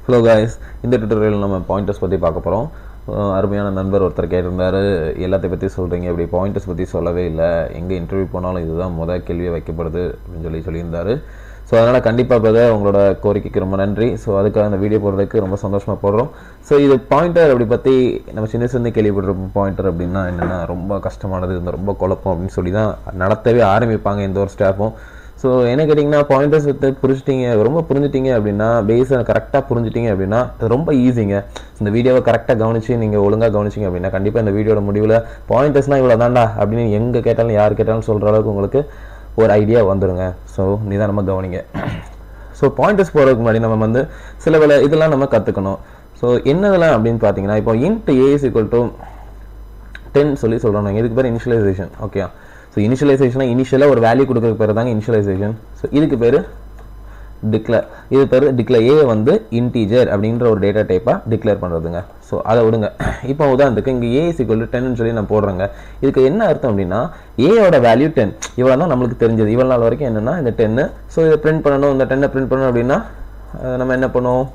Hello guys, இந்த tutorial நம்ம pointers பற்றி பார்க்க போகிறோம். அருமையான நண்பர் ஒருத்தர் கேட்டிருந்தார், எல்லாத்தை பற்றி சொல்கிறீங்க, இப்படி பாயிண்டர்ஸ் பற்றி சொல்லவே இல்லை, எங்கே இன்டர்வியூ போனாலும் இதுதான் முதல் கேள்வியை வைக்கப்படுது அப்படின்னு சொல்லியிருந்தார். ஸோ அதனால் கண்டிப்பாக பிரதர் உங்களோட கோரிக்கைக்கு ரொம்ப நன்றி. ஸோ அதுக்காக அந்த வீடியோ போடுறதுக்கு ரொம்ப சந்தோஷமாக போடுறோம். ஸோ இது பாயிண்டர் அப்படி பற்றி நம்ம சின்ன கேள்விப்படுறோம். பாயிண்டர் அப்படின்னா என்னென்னா ரொம்ப கஷ்டமானது, இந்த ரொம்ப குழப்பம் அப்படின்னு சொல்லி தான் நடத்தவே ஆரம்பிப்பாங்க எந்த ஒரு ஸ்டாஃபும். ஸோ என்ன கேட்டிங்கன்னா, பாயிண்டர்ஸ் வித்து ரொம்ப புரிஞ்சிட்டிங்க அப்படின்னா, பேஸை கரெக்டாக புரிஞ்சிட்டிங்க அப்படின்னா ரொம்ப ஈஸிங்க. இந்த வீடியோவை கரெக்டாக கவனிச்சு நீங்கள் ஒழுங்காக கவனிச்சிங்க அப்படின்னா கண்டிப்பாக இந்த வீடியோட முடிவில் பாயிண்டர்ஸ்னால் இவ்வளோ தாண்டா அப்படின்னு எங்கே கேட்டாலும் யார் கேட்டாலும் சொல்கிற அளவுக்கு உங்களுக்கு ஒரு ஐடியா வந்துடுங்க. ஸோ நிதானமாக கவனிங்க. ஸோ பாயிண்டர்ஸ் போகிறதுக்கு முன்னாடி நம்ம சில வேலை இதெல்லாம் நம்ம கற்றுக்கணும். ஸோ என்னதெல்லாம் அப்படின்னு பார்த்தீங்கன்னா, இப்போ int a is equal to 10 சொல்கிறோம். இதுக்கு பேர் இனிஷியலைசேஷன். ஓகே, ஸோ இனிஷியலைசேஷனாக இனிஷியலாக ஒரு வேல்யூ கொடுக்குறதுக்கு பேர் தாங்க இனிஷியலைசேஷன். ஸோ இதுக்கு பேர் டிக்ளேர். இது பேர் டிக்ளேர். ஏ இன்டீஜர் அப்படின்ற ஒரு டேட்டா டைப்பாக டிக்ளேர் பண்ணுறதுங்க. ஸோ அதை விடுங்க. இப்போ உதாரணத்துக்கு இங்கே ஏ இஸ் ஈக்குவல் டு 10 சொல்லி நான் போடுறேங்க. இதுக்கு என்ன அர்த்தம் அப்படின்னா, ஏயோட வேல்யூ 10. இவ்வளோ தான் நம்மளுக்கு தெரிஞ்சது. இவ்வளோ நாள் வரைக்கும் என்னென்னா இந்த 10. ஸோ இதை பிரிண்ட் பண்ணணும், இந்த 10 பிரிண்ட் பண்ணணும் அப்படின்னா நம்ம என்ன பண்ணுவோம்,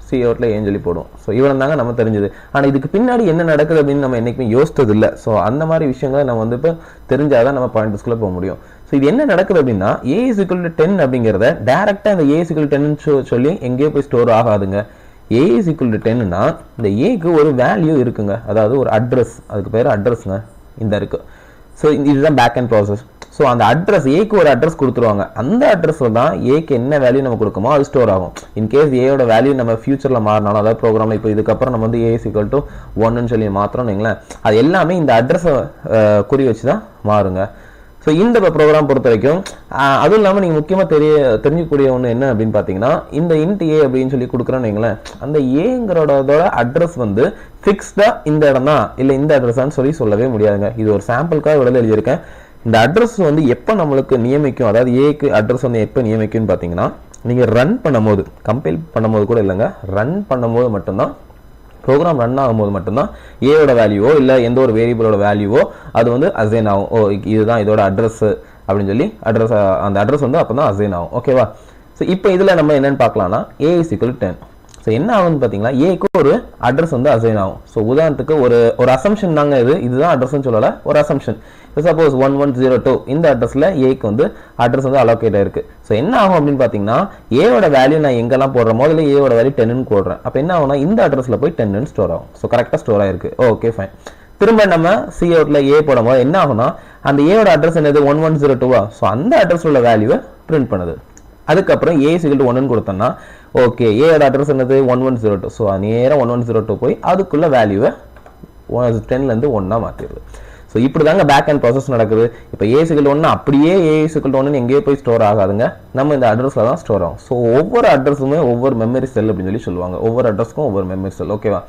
சி அவுட்டில் ஏன் சொல்லி போடுவோம். ஸோ இவ்வளோ தாங்க நம்ம தெரிஞ்சது. ஆனால் இதுக்கு பின்னாடி என்ன நடக்குது அப்படின்னு நம்ம என்றைக்குமே யோசித்தது இல்லை. ஸோ அந்த மாதிரி விஷயங்களை நம்ம இப்போ தெரிஞ்சால் தான் நம்ம பாயிண்டர்ஸ்குள்ளே போக முடியும். ஸோ இது என்ன நடக்குது அப்படின்னா, ஏ இஸ் ஈக்குவல் டு 10 அப்படிங்கிறத டேரெக்டாக இந்த ஏ இஸ் ஈக்குவல் டு 10 சொல்லி எங்கேயோ போய் ஸ்டோர் ஆகாதுங்க. ஏ இஸ் ஈக்குவல் டு 10னா இந்த ஏக்கு ஒரு வேல்யூ இருக்குங்க, அதாவது ஒரு அட்ரஸ். அதுக்கு பேர் அட்ரஸ்ங்க. இந்த இருக்குது. ஸோ இதுதான் பேக் அண்ட் ப்ராசஸ். ஸோ அந்த அட்ரஸ் ஏக்கு ஒரு அட்ரஸ் கொடுத்துருவாங்க. அந்த அட்ரஸில் தான் ஏக்கு என்ன வேல்யூ நம்ம கொடுக்குமோ அது ஸ்டோர் ஆகும். இன்கேஸ் ஏயோட வேல்யூ நம்ம ஃபியூச்சரில் மாறினாலும், அதாவது ப்ரோக்ராமில் இப்போ இதுக்கப்புறம் நம்ம ஏ இஸ் ஈக்குவல் டு 1 சொல்லி மாத்திரம்னு வைங்களேன், அது எல்லாமே இந்த அட்ரஸை குறி வச்சு தான் மாறுங்க. ஸோ இந்த ப்ரோக்ராம் பொறுத்த வரைக்கும் அதுவும் இல்லாமல் நீங்கள் முக்கியமாக தெரிஞ்சிக்கக்கூடிய ஒன்று என்ன அப்படின்னு பார்த்தீங்கன்னா, இந்த இன்ட் ஏ அப்படின்னு சொல்லி கொடுக்குறோன்னு வைங்களேன், அந்த ஏங்கிறதோட அட்ரஸ் ஃபிக்ஸ்டாக இந்த இடம் தான் இல்லை இந்த அட்ரஸான்னு சொல்லவே முடியாதுங்க. இது ஒரு சாம்பிளுக்காக இவ்வளோ எழுதியிருக்கேன். இந்த அட்ரஸ் எப்போ நம்மளுக்கு நியமிக்கும், அதாவது ஏக்கு அட்ரஸ் எப்போ நியமிக்கும்னு பார்த்தீங்கன்னா, நீங்கள் ரன் பண்ணும்போது, கம்பைல் பண்ணும்போது கூட இல்லைங்க, ரன் பண்ணும்போது மட்டும்தான், ப்ரோக்ராம் ரன் ஆகும்போது மட்டும்தான் ஏயோட வேல்யூவோ இல்லை எந்த ஒரு வேரியபிளோட வேல்யூவோ அது அசைன் ஆகும். ஓ இதுதான் இதோட அட்ரஸ் அப்படின்னு சொல்லி அந்த அட்ரஸ் அப்போ தான் அசைன் ஆகும். ஓகேவா? ஸோ இப்போ இதில் நம்ம என்னென்னு பார்க்கலாம்னா, ஏ இஸ் ஈக்குவல் டு 10. ஸோ என்ன ஆகுதுன்னு பார்த்தீங்கன்னா, ஏக்கு ஒரு அட்ரஸ் அசைன் ஆகும். ஸோ உதாரணத்துக்கு ஒரு அசம்ஷன் தாங்க இதுதான் அட்ரஸ்ன்னு சொல்லலை, ஒரு அசம்ஷன். சப்போஸ் 1102 இந்த அட்ரஸில் ஏக்கு அட்ரஸ் அலோகேட் ஆயிருக்கு. ஸோ என்ன ஆகும் அப்படின்னு பார்த்தீங்கன்னா, ஏவோட வேல்யூ நான் எங்கெல்லாம் போடுறேன், முதல்ல ஏவோட வேல்யூ 10ன்னு போடுறேன். அப்போ என்ன ஆகும்னா, இந்த அட்ரஸில் போய் 10ன்னு ஸ்டோர் ஆகும். ஸோ கரெக்டாக ஸ்டோர் ஆயிருக்கு. Okay fine. திரும்ப நம்ம சி அவுட்டில் ஏ போடும்போது என்ன ஆகும்னா, அந்த ஏவோட அட்ரஸ் என்னது 1102வா. ஸோ அந்த அட்ரஸ் உள்ள வேல்யூவை பிரிண்ட் பண்ணுது. அதுக்கப்புறம் ஏ சிகிள் 1ன்னு கொடுத்தோம்னா, ஓகே ஏயோட அட்ரஸ் என்னது 1102. ஸோ நேராக 1102 போய் அதுக்குள்ள வேல்யூவை 10லேருந்து 1 மாற்றிடுது. ஸோ இப்படி தாங்க பேக் அண்ட் ப்ராசஸ் நடக்குது. இப்போ ஏ சிகிள் 1 அப்படியே ஏ சிகிள் 1 எங்கேயோ போய் ஸ்டோர் ஆகாதுங்க, நம்ம இந்த அட்ரஸில் தான் ஸ்டோர் ஆகும். ஸோ ஒவ்வொரு அட்ரஸுமே ஒவ்வொரு மெமரி செல் அப்படின்னு சொல்லுவாங்க. ஒவ்வொரு அட்ரஸ்க்கும் ஒவ்வொரு மெமரி செல். ஓகேவா?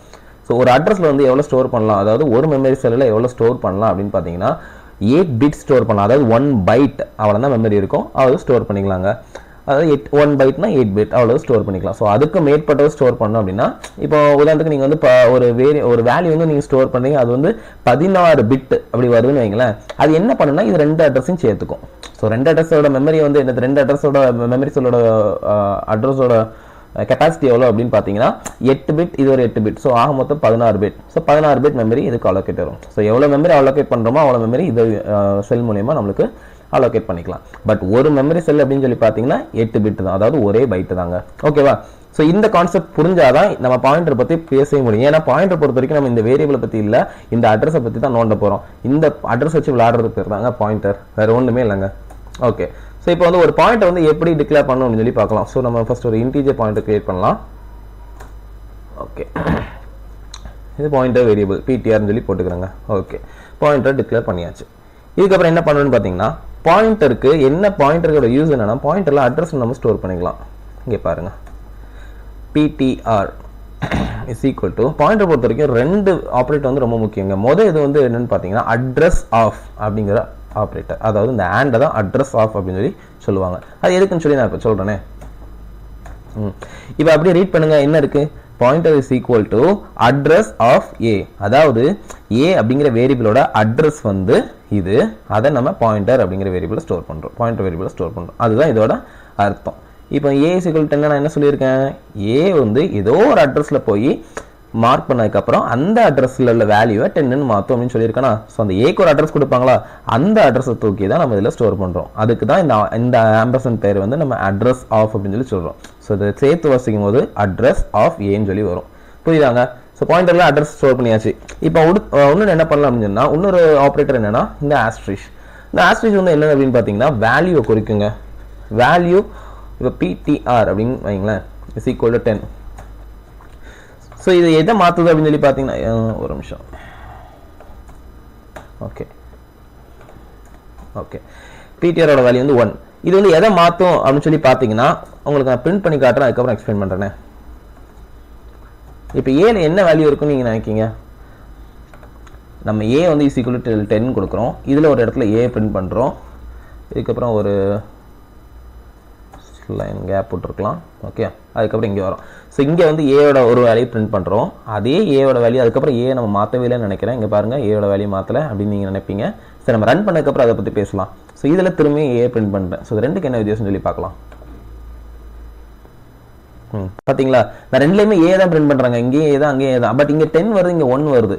ஸோ ஒரு அட்ரஸில் எவ்வளோ ஸ்டோர் பண்ணலாம், அதாவது ஒரு மெமரி செல்லில் எவ்வளோ ஸ்டோர் பண்ணலாம் அப்படின்னு பார்த்தீங்கன்னா, 8 பிட் ஸ்டோர் பண்ணலாம். அதாவது 1 பைட் அவ்வளோ தான் மெமரி இருக்கும், அவ்வளோ ஸ்டோர் பண்ணிக்கலாங்க. அதாவது 1 பைட்னா 8 பிட் அவ்வளோ ஸ்டோர் பண்ணிக்கலாம். ஸோ அதுக்கு மேற்பட்டது ஸ்டோர் பண்ணோம் அப்படின்னா, இப்போ உதாரணத்துக்கு நீங்கள் ஒரு வேல்யூ நீங்கள் ஸ்டோர் பண்ணுறீங்க, அது 16 பிட் அப்படி வருதுன்னு வைங்களேன். அது என்ன பண்ணுன்னா, இது 2 அட்ரஸையும் சேர்த்துக்கும். ஸோ 2 அட்ரஸோட மெமரி என்ன, 2 அட்ரஸோட மெமரி சொல்லோட அட்ரஸோட கெப்பாசிட்டி எவ்வளோ அப்படின்னு பார்த்தீங்கன்னா 8 பிட், இது ஒரு 8 பிட். ஸோ ஆக மொத்தம் 16 பிட். ஸோ 16 பிட் மெமரி இதுக்கு அலோகேட் வரும். ஸோ எவ்வளோ மெமரி அலோகேட் பண்ணுறோமோ அவ்வளோ மெமரி இது செல் மூலியமாக நம்மளுக்கு அலோகேட் பண்ணிக்கலாம். பட் ஒரு மெமரி செல் அப்படின்னு சொல்லி பார்த்தீங்கன்னா 8 பிட் தான், அதாவது ஒரே பைட்டு தாங்க. ஓகேவா? ஸோ இந்த கான்செப்ட் புரிஞ்சாதான் நம்ம பாயிண்டர் பற்றி பேசவே முடியும். ஏன்னா பாயிண்டர் பொறுத்த வரைக்கும் நம்ம இந்த வேரியபிளை பற்றி இல்லை, இந்த அட்ரஸை பற்றி தான் நோண்ட போகிறோம். இந்த அட்ரஸ் வச்சு விளையாடுறது பேர் தாங்க பாயிண்டர், வேறு ஒன்றுமே இல்லைங்க. ஓகே, ஸோ இப்போ ஒரு பாயிண்டை எப்படி டிக்ளேர் பண்ணணும் அப்படின்னு சொல்லி பார்க்கலாம். ஸோ நம்ம ஃபர்ஸ்ட் ஒரு இன்டீஜர் பாயிண்டர் கிரியேட் பண்ணலாம். ஓகே, இது பாயிண்டர் வேரியபிள் பிடிஆர்னு சொல்லி போட்டுக்கிறேங்க. ஓகே, பாயிண்டர் டிக்ளேர் பண்ணியாச்சு. இதுக்கப்புறம் என்ன பண்ணணும்னு பார்த்தீங்கன்னா, பாயிண்டருக்கு பாயிண்டரோட யூஸ் என்னன்னா, பாயிண்டரில் அட்ரஸ் நம்ம ஸ்டோர் பண்ணிக்கலாம். இங்கே பாருங்க, PTR is equal to, pointer பொறுத்த வரைக்கும் 2 ஆப்ரேட்டர் ரொம்ப முக்கியங்க. முதல் இது என்னன்னு பார்த்தீங்கன்னா, அட்ரஸ் ஆஃப் அப்படிங்கிற ஆப்ரேட்டர், அதாவது இந்த ஆண்டை தான் அட்ரஸ் ஆஃப் அப்படின்னு சொல்லி சொல்லுவாங்க. அது எதுக்குன்னு சொல்லி நான் இப்போ சொல்கிறேனே. இப்போ அப்படியே ரீட் பண்ணுங்க, என்ன இருக்கு, pointer is equal to address of a, அதாவது ஏ அப்படிங்கிற வேரியபிளோட அட்ரஸ் அதை நம்ம பாயிண்டர் அப்படிங்கிற வேரியபிளை ஸ்டோர் பண்ணுறோம், பாயிண்டர் வேரியபிளை ஸ்டோர் பண்ணுறோம். அதுதான் இதோட அர்த்தம். இப்போ ஏ இஸ் ஈக்குவல் 10 நான் என்ன சொல்லியிருக்கேன், ஏ வந்து ஏதோ ஒரு அட்ரஸில் போய் மார்க் பண்ணதுக்கப்புறம் அந்த அட்ரஸில் உள்ள வேல்யூவை 10ன்னு மாற்றும் அப்படின்னு சொல்லியிருக்கேன்னா, ஸோ அந்த ஏக்கு ஒரு அட்ரஸ் கொடுப்பாங்களா, அந்த அட்ரஸை தூக்கி தான் நம்ம இதில் ஸ்டோர் பண்ணுறோம். அதுக்கு தான் இந்த ஆம்பர்சன்ட் பேர் வந்து நம்ம அட்ரஸ் ஆஃப் அப்படின்னு சொல்லி சொல்கிறோம். ஸோ இதை சேர்த்து வசிக்கும் போது அட்ரஸ் ஆஃப் ஏன்னு சொல்லி வரும். புரியுதாங்க? ஸோ பாயிண்டரில் அட்ரஸ் ஸ்டோர் பண்ணியாச்சு. இப்போ இன்னொன்று என்ன பண்ணலாம் அப்படின்னு சொன்னால், இன்னொரு ஆப்ரேட்டர் என்னன்னா இந்த ஆஸ்ட்ரிஷ். இந்த ஆஸ்ட்ரிஷ் வந்து என்ன அப்படின்னு பார்த்தீங்கன்னா வேல்யூவை குறிக்குங்க. வேல்யூ இப்போ பிடிஆர் அப்படின்னு வைங்களேன் இஸ் ஈக்குவல் டு 10. ஸோ இது எதை மாற்றுது அப்படின்னு சொல்லி பார்த்தீங்கன்னா, ஒரு நிமிஷம். ஓகே ஓகே பிடிஆரோட வேல்யூ வந்து 1. இது வந்து எதை மாற்றும் அப்படின்னு சொல்லி பார்த்தீங்கன்னா, உங்களுக்கு நான் பிரிண்ட் பண்ணி காட்டுறேன், அதுக்கப்புறம் எக்ஸ்பிளைன் பண்ணுறேன். இப்போ ஏல என்ன வேல்யூ இருக்குன்னு நீங்கள் நினைக்கிங்க? நம்ம ஏ வந்து இஸ் ஈக்குவல் டு 10 கொடுக்குறோம். இதில் ஒரு இடத்துல ஏ பிரிண்ட் பண்ணுறோம். இதுக்கப்புறம் ஒரு லைன் கேப் விட்டுருக்கலாம். ஓகே, அதுக்கப்புறம் இங்கே வரும். ஸோ இங்கே வந்து ஏயோட ஒரு வேல்யூ பிரிண்ட் பண்ணுறோம். அதே ஏயோட வேல்யூ அதுக்கப்புறம் ஏ நம்ம மாற்றவே இல்லைன்னு நினைக்கிறேன். இங்கே பாருங்கள், ஏயோட வேல்யூ மாற்றலை அப்படின்னு நீங்கள் நினைப்பீங்க. சரி, நம்ம ரன் பண்ணதுக்கப்புறம் அதை பற்றி பேசலாம். ஸோ இதில் திரும்பி ஏ பிரிண்ட் பண்ணுறேன். ஸோ ரெண்டுக்கு என்ன வித்தியாசம் சொல்லி பார்க்கலாம். பார்த்தீங்களா, நான் ரெண்டுலேயுமே ஏ தான் பிரிண்ட் பண்ணுறாங்க. இங்கேயே ஏ தான், அங்கேயே ஏ தான். பட் இங்கே 10 வருது, இங்கே 1 வருது.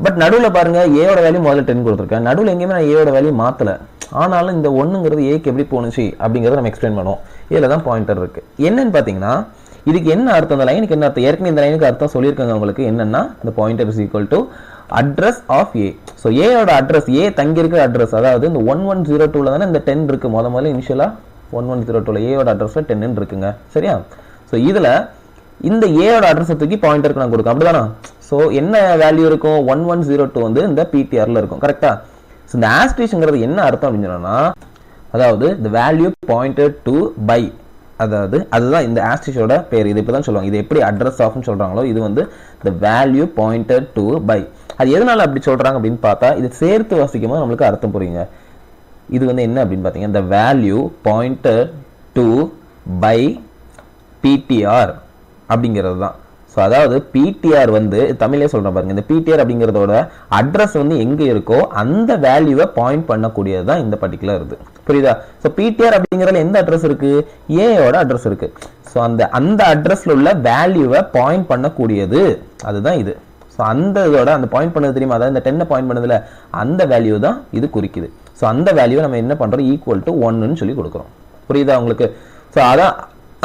பட் நடுவில் பாருங்கள், ஏயோட வேல்யூ முதல்ல 10 கொடுத்துருக்கேன். நடுவில் எங்கேயுமே நான் ஏயோட வேல்யூ மாற்றலை. ஆனாலும் இந்த 1ங்கிறது ஏக்கு எப்படி போணுச்சு அப்படிங்கிறத நம்ம எக்ஸ்பிளைன் பண்ணுவோம். இதில் தான் பாயிண்டர் இருக்குது. என்னன்னு பார்த்தீங்கன்னா, இதுக்கு என்ன அர்த்தம், இந்த லைனுக்கு என்ன அர்த்தம், ஏற்கனவே இந்த லைனுக்கு அர்த்தம் சொல்லியிருக்காங்க உங்களுக்கு. என்னன்னா, இந்த pointer is equal to address of a. So ஏயோட அட்ரஸ், ஏ தங்கி இருக்கிற அட்ரஸ், அதாவது இந்த 1102 தானே இந்த 10 இருக்குது. முதல்ல இனிஷியலாக 1102 ஏயோட அட்ரஸில் 10 இருக்குங்க. சரியா? ஸோ இதில் இந்த ஏயோட அட்ரஸை தூக்கி பாயிண்டருக்கு நான் கொடுக்கும். அப்படிதானா? ஸோ என்ன வேல்யூ இருக்கும், 1102 வந்து இந்த பிடிஆரில் இருக்கும். கரெக்டா? ஸோ இந்த ஆஸ்ட்ரிஷ்ங்கிறது என்ன அர்த்தம் அப்படின்னு சொன்னா, அதாவது the value pointed to by, அதாவது அதுதான் இந்த ஆஸ்ட்ரிஷோட பேர். இது இப்பதான் சொல்லுவாங்க. இது எப்படி அட்ரஸ் ஆஃப்னு சொல்றாங்களோ, இது வந்து the value pointed to by. அது எதனால அப்படி சொல்றாங்க அப்படின்னு பார்த்தா, இது சேர்த்து வாசிக்கும் போது நம்மளுக்கு அர்த்தம் புரியுங்க. இது வந்து என்ன அப்படின்னு பார்த்தீங்கன்னா, the value pointed to by PTR அப்படிங்கிறது தான். ஸோ அதாவது பிடிஆர் வந்து தமிழே சொல்கிறேன் பாருங்க, இந்த பிடிஆர் அப்படிங்கிறதோட அட்ரஸ் வந்து எங்கே இருக்கோ அந்த வேல்யூவை பாயிண்ட் பண்ணக்கூடியது தான் இந்த பர்டிகுலர் இது. புரியுதா? ஸோ பிடிஆர் அப்படிங்கிறதுல எந்த அட்ரஸ் இருக்கு, ஏயோட அட்ரஸ் இருக்கு. ஸோ அந்த அட்ரஸ்ல உள்ள வேல்யூவை பாயிண்ட் பண்ணக்கூடியது அதுதான் இது. ஸோ அந்த இதோட அந்த பாயிண்ட் பண்ணது தெரியுமா, அதாவது இந்த 10 பாயிண்ட் பண்ணதுல அந்த வேல்யூ தான் இது குறிக்குது. ஸோ அந்த வேல்யூவை நம்ம என்ன பண்றோம், ஈக்குவல் டு 1ன்னு சொல்லி கொடுக்குறோம். புரியுதா உங்களுக்கு? ஸோ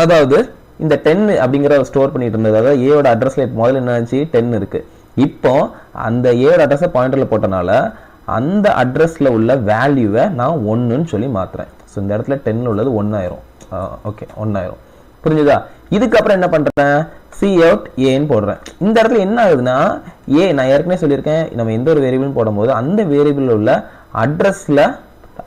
அதாவது இந்த 10 அப்படிங்கிற ஸ்டோர் பண்ணிட்டு இருந்தது, அதாவது ஏயோட அட்ரஸ்ல முதல்ல என்ன ஆச்சு, 10 இருக்கு. இப்போ அந்த ஏயோட அட்ரஸை பாயிண்டர்ல போட்டனால அந்த அட்ரஸ்ல உள்ள வேல்யூவை நான் 1ன்னு சொல்லி மாத்துறேன். ஸோ இந்த இடத்துல 10 உள்ளது 1 ஆயிரும். ஓகே, 1 ஆயிரும். புரிஞ்சுதா? இதுக்கப்புறம் என்ன பண்றேன், சி அவுட் ஏன்னு போடுறேன். இந்த இடத்துல என்ன ஆகுதுன்னா, ஏ நான் ஏற்கனவே சொல்லியிருக்கேன், நம்ம எந்த ஒரு வேரியபிள் போடும்போது அந்த வேரியபிள் உள்ள அட்ரஸ்ல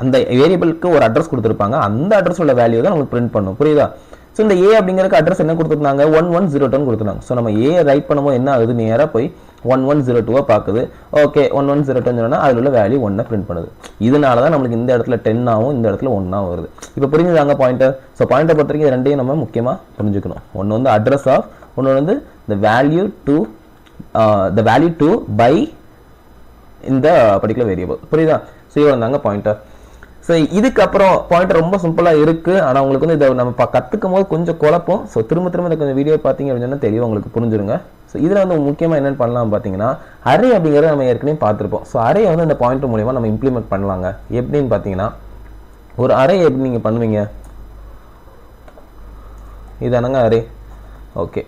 அந்த வேரியபிளுக்கு ஒரு அட்ரஸ் கொடுத்துருப்பாங்க, அந்த அட்ரஸ் உள்ள வேல்யூ தான் நமக்கு பிரிண்ட் பண்ணும். புரியுதா? ஸோ இந்த ஏ அப்படிங்கிறதுக்கு அட்ரஸ் என்ன கொடுத்துருந்தாங்க, 1102 கொடுத்துருந்தாங்க. ஸோ நம்ம ஏ ரைட் பண்ணும்போது என்ன ஆகுது, நேராக போய் 1102 பார்க்குது. ஓகே, 1102 அதில் உள்ள வேல்யூ 1 பிரிண்ட் பண்ணுது. இதனால தான் நம்மளுக்கு இந்த இடத்துல 10 ஆகும், இந்த இடத்துல 1 வருது. இப்போ புரிஞ்சுதாங்க பாயிண்டர்? ஸோ பாயிண்டர் பொறுத்த வரைக்கும் ரெண்டையும் நம்ம முக்கியமாக புரிஞ்சுக்கணும். ஒன்று வந்து அட்ரஸ் ஆஃப், ஒன்று வந்து the value to by இந்த பர்டிகுலர் வேரியபிள். புரியுதா? ஸோ இவ்வளோ தாங்க பாயிண்டர். ஸோ இதுக்கப்புறம் பாயிண்டர் ரொம்ப சிம்பிளாக இருக்குது. ஆனால் உங்களுக்கு வந்து இதை நம்ம கற்றுக்கும் போது கொஞ்சம் குழப்பம். ஸோ திரும்ப இந்த கொஞ்சம் வீடியோ பார்த்தீங்க அப்படின்னா தெளிவாக உங்களுக்கு புரிஞ்சிருங்க. ஸோ இதில் வந்து முக்கியமாக என்னென்னு பண்ணலாம் பார்த்தீங்கன்னா, அரே அப்படிங்கிறத நம்ம ஏற்கனவே பார்த்துருப்போம். ஸோ அரே வந்து இந்த பாயிண்டர் மூலிமா நம்ம இம்ப்ளிமெண்ட் பண்ணலாங்க. எப்படின்னு பார்த்தீங்கன்னா, ஒரு அரே எப்படி நீங்கள் பண்ணுவீங்க, இதானங்க அரே. ஓகே,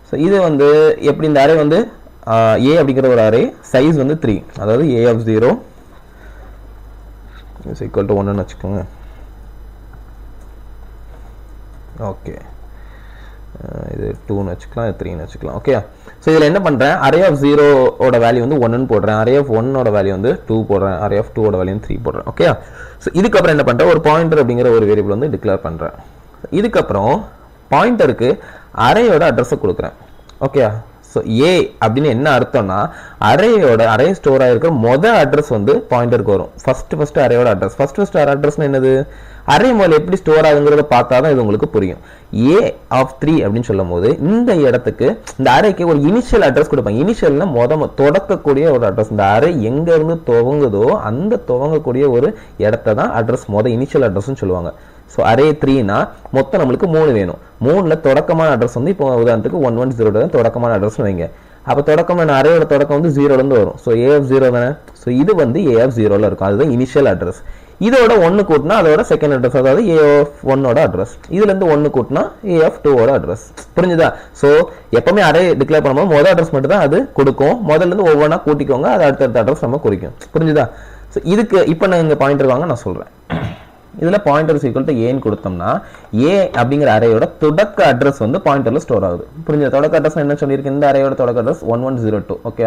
ஸோ இது வந்து எப்படி, இந்த அரே வந்து ஏ அப்படிங்கிற ஒரு அரே, சைஸ் வந்து 3, அதாவது ஏ ஆஃப் 0 is equal to 1ன்னு வச்சுக்கோங்க. ஓகே, இது 2ன்னு வச்சுக்கலாம், இது 3ன்னு வச்சுக்கலாம். ஓகே, ஸோ இதில் என்ன பண்ணுறேன், அரே ஆஃப் 0ஓட வேல்யூ வந்து 1ன்னு போடுறேன், அரே ஆஃப் 1ஓட வேல்யூ வந்து 2 போடுறேன், அரே ஆஃப் 2ஓட வேல்யூ 3 போடுறேன். ஓகே, ஸோ இதுக்கப்புறம் என்ன பண்ணுறேன், ஒரு பாயிண்டர் அப்படிங்கிற ஒரு வேரியபிள் வந்து டிக்ளேர் பண்ணுறேன். இதுக்கப்புறம் பாயிண்டருக்கு அரேயோட அட்ரஸை கொடுக்குறேன். ஓகே, ஸோ ஏ அப்படின்னு என்ன அர்த்தம்னா, அரே ஸ்டோர் ஆகிருக்கிற மொதல் அட்ரஸ் வந்து பாயிண்டருக்கு வரும். ஃபர்ஸ்ட் அரேயோட அட்ரஸ். ஃபர்ஸ்ட் அட்ரஸ்னா என்னது, அரே முதல்ல எப்படி ஸ்டோர் ஆகுங்கிறத பார்த்தா தான் இது உங்களுக்கு புரியும். ஏ ஆஃப் 3 அப்படின்னு சொல்லும் போது இந்த இடத்துக்கு, இந்த அரேக்கு ஒரு இனிஷியல் அட்ரஸ் கொடுப்பாங்க. இனிஷியல்னா தொடக்கக்கூடிய ஒரு அட்ரஸ். இந்த அரே எங்க இருந்து துவங்குதோ அந்த துவங்கக்கூடிய ஒரு இடத்த தான் அட்ரஸ், இனிஷியல் அட்ரஸ்ன்னு சொல்லுவாங்க. ஸோ அரே 3னா மொத்தம் நம்மளுக்கு 3 வேணும். 3ல் தொடக்கமான அட்ரஸ் வந்து இப்போ உதாரணத்துக்கு 110 தொடக்கமான அட்ரஸ்னு வைங்க. அப்போ தொடக்கமான அரேயோட தொடக்கம் வந்து 0லேருந்து வரும். ஸோ AF0 தானே. ஸோ இது வந்து AF0ல இருக்கும். அதுதான் இனிஷியல் அட்ரஸ். இதோட 1 கூட்டினா அதோட செகண்ட் அட்ரஸ், அதாவது AF1ஓட அட்ரஸ். இதுலேருந்து 1 கூட்டினா AF2ஓட அட்ரஸ். புரிஞ்சுதா? ஸோ எப்பவுமே அரே டிக்ளேர் பண்ணும்போது மொதல் அட்ரஸ் மட்டும் தான் அது கொடுக்கும். முதல்லேருந்து ஒவ்வொன்றா கூட்டிக்கோங்க, அது அடுத்தடுத்த அட்ரஸ் நம்ம குறிக்கும். புரிஞ்சுதா? ஸோ இதுக்கு இப்போ நான் இங்கே பாயிண்டர் வாங்க நான் சொல்கிறேன். இதில் பாயிண்டர் ஈக்குவல் டு ஏன்னு கொடுத்தோம்னா ஏ அப்படிங்கிற அரேயோட தொடக்க அட்ரஸ் வந்து பாயிண்டரில் ஸ்டோர் ஆகுது. புரிஞ்சு? தொடக்க அட்ரஸ் என்ன சொல்லியிருக்கு? இந்த அரேயோட தொடக்க அட்ரஸ் 1102. ஓகே,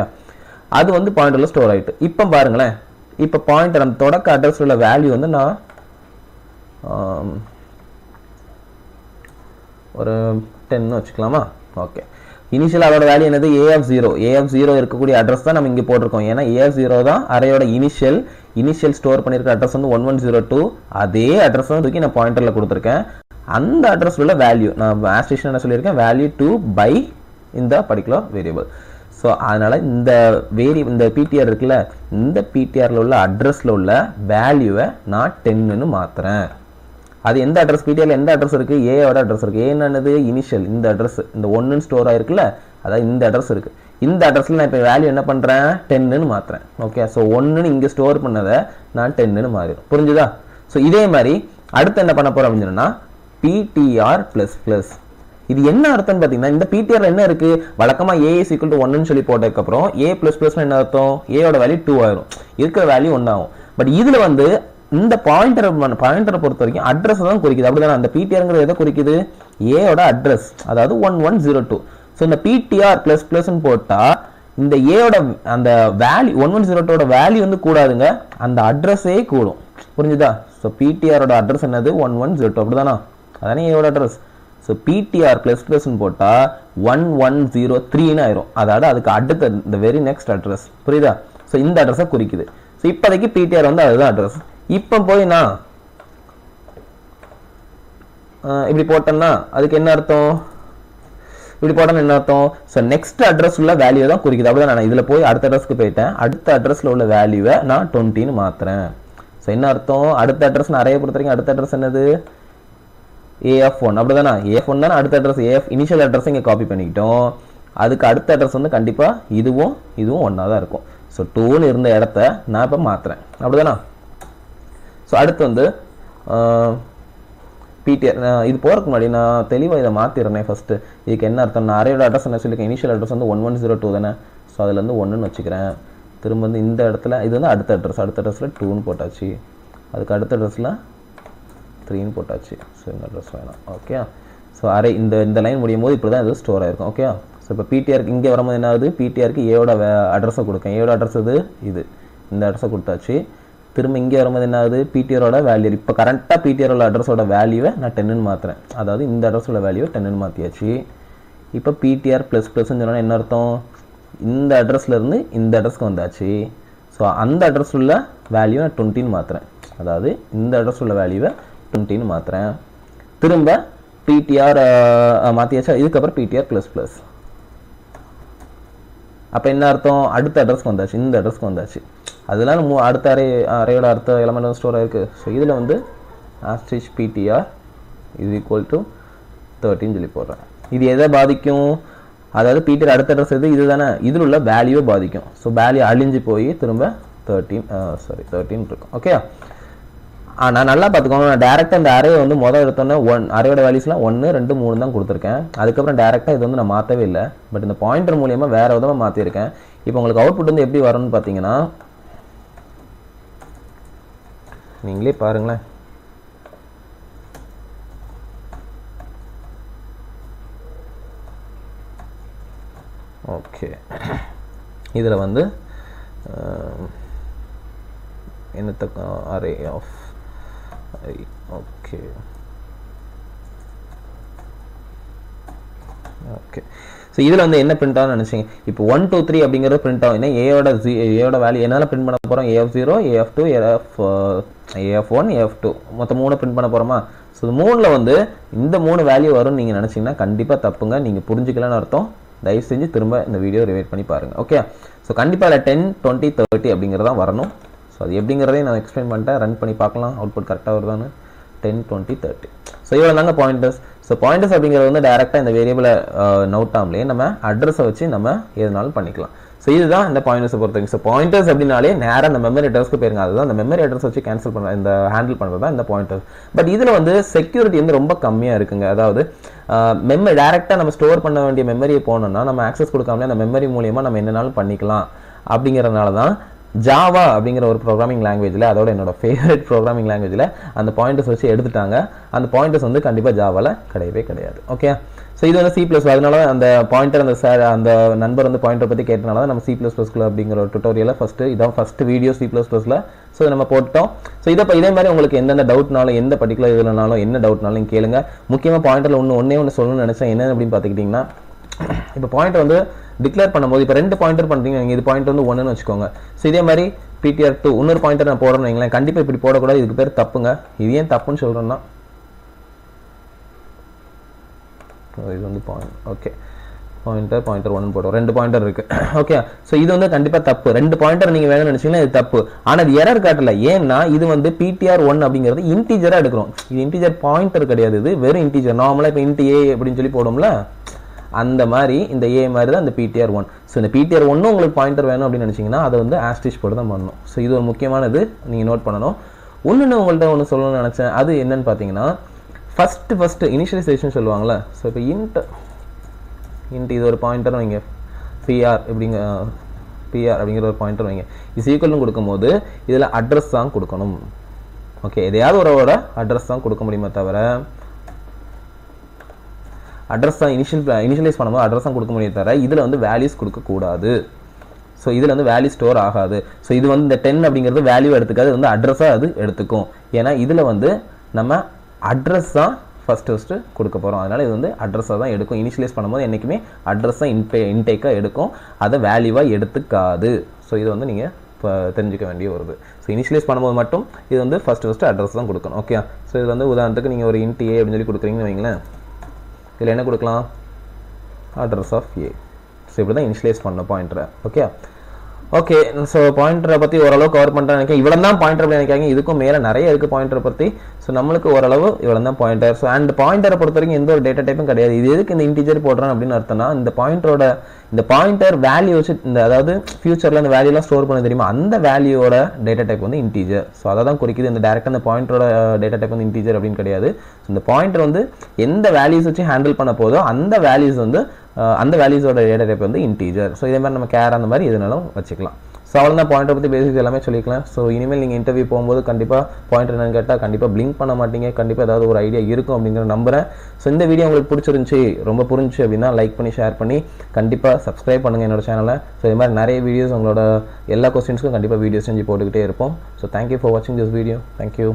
அது வந்து பாயிண்டரில் ஸ்டோர் ஆகிட்டு. இப்போ பாருங்களேன், இப்போ பாயிண்டர் அந்த தொடக்க அட்ரஸ் உள்ள வேல்யூ வந்து நான் ஒரு 10 வச்சுக்கலாமா? ஓகே, இனிஷியல் அதோட வேல்யூ என்னது? AF0 இருக்கக்கூடிய அட்ரஸ் தான் நம்ம இங்கே போட்டிருக்கோம். ஏன்னா AF0 தான் அரேயோட இனிஷியல் ஸ்டோர் பண்ணியிருக்க அட்ரஸ் வந்து 1102. அதே அட்ரஸ் தான் தூக்கி நான் பாயிண்டரில் கொடுத்துருக்கேன். அந்த அட்ரஸ் உள்ள வேல்யூ நான் ஆஸ்டேஷன் என்ன சொல்லியிருக்கேன்? வேல்யூ டு பை இந்த பர்டிகுலர் வேரியபிள். ஸோ அதனால் இந்த PTR இருக்குல்ல, இந்த PTRல உள்ள அட்ரஸில் உள்ள வேல்யூவை நான் 10ன்னு மாற்றுறேன். அது எந்த அட்ரஸ்? PTRல எந்த அட்ரஸ் இருக்குது? ஏயோட அட்ரஸ் இருக்குது. என்னது? இனிஷியல் இந்த அட்ரஸ், இந்த 1 ஸ்டோர் ஆயிருக்குல்ல, அதாவது இந்த அட்ரஸ் இருக்குது. இந்த அட்ரஸில் நான் இப்போ வேல்யூ என்ன பண்ணுறேன்? 10ன்னு மாற்றுறேன். ஓகே, ஸோ 1ன்னு இங்கே ஸ்டோர் பண்ணதை நான் 10ன்னு மாறிடும். புரிஞ்சுதா? ஸோ இதே மாதிரி அடுத்து என்ன பண்ண போகிறோம் அப்படின்னு சொன்னால் PTR++. இது என்ன அர்த்தம்னு பார்த்தீங்கன்னா, இந்த PTR என்ன இருக்குது? வழக்கமாக A is equal to 1ன்னு சொல்லி போட்டதுக்கப்புறம் A++ன்னு என்ன அர்த்தம்? ஏயோட வேல்யூ 2 ஆயிரும், இருக்கிற வேல்யூ 1 ஆகும். பட் இதில் வந்து இந்த பாயிண்டரை பொறுத்த வரைக்கும் அட்ரஸ் தான் குறிக்குது. அப்படிதானே? அந்த PTRங்கிறது எதை குறிக்குது? ஏயோட அட்ரஸ், அதாவது 1102. ஸோ இந்த PTR++ன்னு போட்டால் இந்த ஏயோட அந்த வேல்யூ 1102ஓட வேல்யூ வந்து கூடாதுங்க, அந்த அட்ரஸே கூடும். புரிஞ்சுதா? ஸோ PTRோட அட்ரஸ் என்னது? 1102. அப்படிதானா? அதானே ஏயோட அட்ரஸ். ஸோ PTR++ன்னு போட்டால் 1103ன்னு ஆயிரும். அதாவது அதுக்கு அடுத்த இந்த வெரி நெக்ஸ்ட் அட்ரஸ். புரியுதா? ஸோ இந்த அட்ரஸை குறிக்குது. ஸோ இப்போதைக்கு PTR வந்து அதுதான் அட்ரஸ். இப்போ போய் நான் இப்படி போட்டேன்னா அதுக்கு என்ன அர்த்தம்? இப்படி போட்டோம்னா என்ன அர்த்தம்? ஸோ நெக்ஸ்ட் அட்ரஸ் உள்ள வேல்யூ தான் குறிக்குது. அப்படிதான் நான் இதில் போய் அடுத்த அட்ரஸ்க்கு போயிட்டேன். அடுத்த அட்ரஸில் உள்ள வேல்யூவை நான் 20ன்னு மாற்றுறேன். ஸோ என்ன அர்த்தம்? அடுத்த அட்ரஸ் நிறைய பொறுத்த வரைக்கும் அடுத்த அட்ரஸ் என்னது? AF1. அப்படிதானா? AF1 தானே அடுத்த அட்ரஸ். இனிஷியல் அட்ரஸ் இங்கே காப்பி பண்ணிக்கிட்டோம். அதுக்கு அடுத்த அட்ரஸ் வந்து கண்டிப்பாக இதுவும் ஒன்றா தான் இருக்கும். ஸோ 2ன்னு இருந்த இடத்த நான் இப்போ மாற்றுறேன். அப்படிதானா? ஸோ அடுத்து வந்து PTR. இது போகிறதுக்கு முன்னாடி நான் தெளிவாக இதை மாற்றிடுறேன். ஃபஸ்ட்டு இதுக்கு என்ன அர்த்தம்? நான் அரேயோட அட்ரஸ் என்ன சொல்லியிருக்கேன்? இனிஷியல் அட்ரஸ் வந்து 1102 தானே. ஸோ அதுலேருந்து 1ன்னு வச்சுக்கிறேன். திரும்ப வந்து இந்த இடத்துல இது வந்து அடுத்த அட்ரஸில் 2ன்னு போட்டாச்சு. அதுக்கு அடுத்த அட்ரஸில் 3ன்னு போட்டாச்சு. ஸோ இந்த அட்ரஸ் வேணாம். ஓகே, ஸோ அரே இந்த லைன் முடியும் போது இப்படி தான் இது ஸ்டோர் ஆயிருக்கும். ஓகே, ஸோ இப்போ PTRக்கு இங்கே வரும்போது என்ன ஆகுது? PTRக்கு ஏயோட அட்ரஸை கொடுக்கேன். ஏயோட அட்ரஸ் இது இந்த அட்ரஸை கொடுத்தாச்சு. திரும்ப இங்கே வரும்போது என்ன ஆகுது? PTRோட வேல்யூ இப்போ கரெக்டாக PTRோட அட்ரஸோட வேல்யூவை நான் 10ன்னு மாற்றுறேன். அதாவது இந்த அட்ரஸோட வேல்யூவை 10ன்னு மாற்றியாச்சு. இப்போ PTR++ன்னு சொன்னால் என்ன அர்த்தம்? இந்த அட்ரஸ்லேருந்து இந்த அட்ரஸ்க்கு வந்தாச்சு. ஸோ அந்த அட்ரஸ் உள்ள வேல்யூ நான் 20ன்னு மாற்றுறேன். அதாவது இந்த அட்ரஸ் உள்ள வேல்யூவை 20ன்னு மாற்றுறேன். திரும்ப PTR மாற்றியாச்சா? இதுக்கப்புறம் PTR++. அப்போ என்ன அர்த்தம்? அடுத்த அட்ரஸ்க்கு வந்தாச்சு, இந்த அட்ரஸ்க்கு வந்தாச்சு. அதெல்லாம் அடுத்த அரேயோட அடுத்த எலமெண்ட் ஸ்டோர் ஆயிருக்கு. ஸோ இதில் வந்து PTR = 13 சொல்லி போடுறேன். இது எதை பாதிக்கும்? அதாவது PTR அடுத்த அட்ரஸ் இது தானே, இதில் உள்ள வேல்யூவை பாதிக்கும். ஸோ வேல்யூ அழிஞ்சு போய் திரும்ப 13 இருக்கும். ஓகே, ஆனால் நல்லா பார்த்துக்கோங்க, நான் டேரெக்டாக இந்த அரே வந்து முதல் எடுத்தோன்னே அரேயோட வேல்யூஸ்லாம் 1, 2, 3 தான் கொடுத்துருக்கேன். அதுக்கப்புறம் டேரெக்டாக இது வந்து நான் மாற்றவே இல்லை. பட் இந்த பாயிண்டர் மூலியமாக வேறு விதமாக மாற்றிருக்கேன். இப்போ உங்களுக்கு அவுட்புட் வந்து எப்படி வரும்னு பார்த்தீங்கன்னா நீங்களே பாருங்களேன். ஓகே, இதில் வந்து என்னத்த அரே ஆஃப் ஓகே ஸோ இதில் வந்து என்ன பிரிண்ட் ஆகும்னு நினச்சிங்க? இப்போ 1, 2, 3 அப்படிங்கிறது பிரிண்ட் ஆகும். ஏன்னா ஏயோட வேல்யூ என்னால் பிரிண்ட் பண்ண போகிறோம். AF0, AF2, AF1, AF2 மொத்தம் 3 பிரிண்ட் பண்ண போகிறோமா? ஸோ 3ல் வந்து இந்த 3 வேல்யூ வரும்னு நீங்கள் நினச்சிங்கன்னா கண்டிப்பாக தப்புங்க. நீங்கள் புரிஞ்சிக்கலான்னு அர்த்தம். தயவு செஞ்சு திரும்ப இந்த வீடியோ ரிவைட் பண்ணி பாருங்கள். ஓகே, ஸோ கண்டிப்பாக அதில் 10, 20, 30 அப்படிங்கிறதான் வரணும். ஸோ அது எப்படிங்கிறதையும் நான் எக்ஸ்பிளைன் பண்ணிட்டேன். ரன் பண்ணி பார்க்கலாம் அவுட்புட் கரெக்டாக வருதான்னு. 10 20 30. ஸோ இவ்வளோ தாங்க பாயிண்டர்ஸ். ஸோ பாயிண்டர்ஸ் அப்படிங்கிறது வந்து டேரெக்டாக இந்த வேரியபிளை நோட்டாமலே நம்ம அட்ரஸை வச்சு நம்ம எதுனாலும் பண்ணிக்கலாம். ஸோ இதுதான் இந்த பாயிண்டர்ஸை பொறுத்தவரைக்கும். ஸோ பாயிண்டர்ஸ் அப்படின்னாலே நேராக அந்த மெமரி அட்ரஸ்க்கு போயிருங்க. அதுதான் அந்த மெமரி அட்ரஸ் வச்சு கேன்சல் பண்ண இந்த ஹேண்டில் பண்ணுறது தான் இந்த பாயிண்டர்ஸ். பட் இதில் வந்து செக்யூரிட்டி வந்து ரொம்ப கம்மியாக இருக்குங்க. அதாவது மெமரி டேரெக்டாக நம்ம ஸ்டோர் பண்ண வேண்டிய மெமரியை போனோம்னா நம்ம ஆக்சஸ் கொடுக்காமலே அந்த மெமரி மூலியமாக நம்ம என்னனாலும் பண்ணிக்கலாம். அப்படிங்கிறதுனால தான் ஜாவா அப்படிங்கிற ஒரு ப்ரோக்ராமிங் லாங்குவேஜில், அதோட என்னோட ஃபேவரட் ப்ரோக்ராமிங் லாங்குவேஜில் அந்த பாயிண்டர்ஸ் வச்சு எடுத்துட்டாங்க. அந்த பாயிண்டர்ஸ் வந்து கண்டிப்பாக ஜாவாவில் கிடையவே கிடையாது. ஓகே, ஸோ இது வந்து C++. அதனால அந்த பாயிண்டர் அந்த நண்பர் வந்து பாயிண்டர் பற்றி கேட்டனால தான் நம்ம C++க்குள்ள அப்படிங்கிற ஒரு டுட்டோரியலை இதான் ஃபஸ்ட்டு வீடியோ C++ல. ஸோ நம்ம போட்டோம். ஸோ இதே மாதிரி உங்களுக்கு எந்தெந்த டவுட்னாலும் எந்த பர்டிகுலர் இதுலனாலும் என்ன டவுட்னாலும் கேளுங்க. முக்கியமாக பாயிண்டரில் ஒன்றே சொல்லணும்னு நினச்சேன். என்ன அப்படின்னு பார்த்துக்கிட்டிங்கன்னா, இப்போ பாயிண்டர் வந்து டிக்ளேர் பண்ணும்போது இப்போ 2 பாயிண்டர் பண்ணுறீங்க, நீங்கள் இது பாயிண்ட் வந்து 1ன்னு வச்சுக்கோங்க. ஸோ இதே மாதிரி PTR2 இன்னொரு பாயிண்டர் நான் போடுறேன்னு வைங்களேன். கண்டிப்பாக இப்படி போடக்கூடாது. இதுக்கு பேர் தப்புங்க. இது ஏன் தப்புன்னு சொல்கிறேன்னா, இது வந்து பாயிண்ட் ஓகே பாயிண்டர் 1 போட்டோம். 2 பாயிண்டர் இருக்கு. ஓகே, ஸோ இது வந்து கண்டிப்பாக தப்பு. 2 பாயிண்டர் நீங்கள் வேணும்னு நினச்சிங்கன்னா இது தப்பு. ஆனால் இது எரர் காட்டல. ஏன்னா இது வந்து PTR1 அப்படிங்கிறது இன்டீஜராக எடுக்கிறோம். இது இன்டீஜர் பாயிண்டர் கிடையாது. இது வெறும் இன்டீஜர். நார்மலாக இப்போ இன்ட் A அப்படின்னு சொல்லி போடும்ல, அந்த மாதிரி இந்த A மாதிரி தான் இந்த PTR1. ஸோ இந்த PTR1 உங்களுக்கு பாயிண்டர் வேணும் அப்படின்னு நினச்சிங்கன்னா அதை வந்து ஆஸ்டிச் போட்டு தான் பண்ணணும். ஸோ இது ஒரு முக்கியமானது, நீங்கள் நோட் பண்ணணும். ஒன்று உங்கள்கிட்ட ஒன்று சொல்லணும்னு நினச்சேன். அது என்னன்னு பார்த்தீங்கன்னா, ஃபஸ்ட்டு இனிஷியலைசேஷன் சொல்லுவாங்கள்ல. ஸோ இப்போ இன்ட் இது ஒரு பாயிண்டர் வைங்க, PR அப்படிங்கிற ஒரு பாயிண்டர் வைங்க. இது ஈக்குவல்னு கொடுக்கும்போது இதில் அட்ரஸ் தான் கொடுக்கணும். ஓகே, எதையாவது ஒரு அட்ரஸ் தான் கொடுக்க முடியுமே தவிர, அட்ரஸ் தான் இனிஷியலைஸ் பண்ணும்போது அட்ரஸ் தான் கொடுக்க முடியும் தவிர இதில் வந்து வேல்யூஸ் கொடுக்கக்கூடாது. ஸோ இதில் வந்து வேல்யூ ஸ்டோர் ஆகாது. ஸோ இது வந்து இந்த 10 அப்படிங்கிறது வேல்யூ எடுத்துக்காது, வந்து அட்ரஸாக அது எடுத்துக்கும். ஏன்னா இதில் வந்து நம்ம அட்ரஸ் தான் ஃபஸ்ட்டு கொடுக்க போகிறோம். அதனால் இது வந்து அட்ரஸாக தான் எடுக்கும். இனிஷியலைஸ் பண்ணும்போது என்றைக்குமே அட்ரஸ் தான் இன்டேக்காக எடுக்கும், அதை வேல்யூவாக எடுத்துக்காது. ஸோ இது வந்து நீங்கள் இப்போ தெரிஞ்சுக்க வேண்டிய வருது. ஸோ இனிஷியலைஸ் பண்ணும்போது மட்டும் இது வந்து ஃபஸ்ட்டு அட்ரஸ் தான் கொடுக்கணும். ஓகே, ஸோ இது வந்து உதாரணத்துக்கு நீங்கள் ஒரு இன்ட் A அப்படின்னு சொல்லி கொடுக்குறீங்கன்னு வைங்களேன். இதில் என்ன கொடுக்கலாம்? Address of A. ஸோ இப்படி தான் இனிஷியலைஸ் பண்ணணும் பாயிண்டரை. ஓகே, ஸோ பாயிண்டரை பற்றி ஓரளவு கவர் பண்ணுறேன் நினைக்கிறேன். இவ்வளோ தான் பாயிண்டர் அப்படி நினைக்காங்க. இதுக்கும் மேலே நிறைய இருக்குது பாயிண்டரை பற்றி. ஸோ நம்மளுக்கு ஓரளவு இவ்வளோ தான் பாயிண்டர். ஸோ அண்ட் பாயிண்டரை பொறுத்த வரைக்கும் எந்த ஒரு டேட்டா டைப்பும் கிடையாது. இது எதுக்கு இந்த இன்டீஜர் போடுறேன் அப்படின்னு அர்த்தம்னா, இந்த பாயிண்டர் வேல்யூ வச்சு அதாவது ஃபியூச்சரில் இந்த வேல்யூலாம் ஸ்டோர் பண்ண தெரியுமா, அந்த வேல்யூவோட டேட்டா டைப் வந்து இன்டீஜர். ஸோ அதை தான் குறிக்குது. இந்த டேரெக்டாக அந்த பாயிண்டரோட டேட்டா டைப் வந்து இன்டீஜர் அப்படின்னு கிடையாது. ஸோ இந்த பாயிண்டர் வந்து எந்த வேல்யூஸ் வச்சு ஹேண்டில் பண்ண போதோ அந்த வேல்யூஸோட டேட்டா டைப் வந்து இன்டீஜர். ஸோ இதே மாதிரி நம்ம கேர் அந்த மாதிரி எதுனாலும் வச்சுக்கலாம். ஸோ அவ்வளோ தான் பாயிண்டர் பற்றி பேசிக்ஸ் எல்லாமே சொல்லிக்கலாம். ஸோ இனிமேல் நீங்கள் இன்டர்வியூ போகும்போது கண்டிப்பாக பாயிண்டர் என்னன்னு கேட்டால் கண்டிப்பாக பிளிங்க் பண்ண மாட்டீங்க. கண்டிப்பாக ஏதாவது ஒரு ஐடியா இருக்கும் அப்படிங்கிற நம்புறேன். ஸோ இந்த வீடியோ உங்களுக்கு பிடிச்சிருந்துச்சி, ரொம்ப புரிஞ்சிச்சு அப்படின்னா லைக் பண்ணி ஷேர் பண்ணி கண்டிப்பாக சப்ஸ்கிரைப் பண்ணுங்கள் என்னோட சேனலை. ஸோ இது மாதிரி நிறைய வீடியோஸ் உங்களோட எல்லா கொஸ்டின்ஸ்க்கும் கண்டிப்பாக வீடியோஸ் செஞ்சு போட்டுக்கிட்டே இருப்போம். ஸோ தேங்க்யூ ஃபார் வாட்சிங் திஸ் வீடியோ. தேங்க்யூ.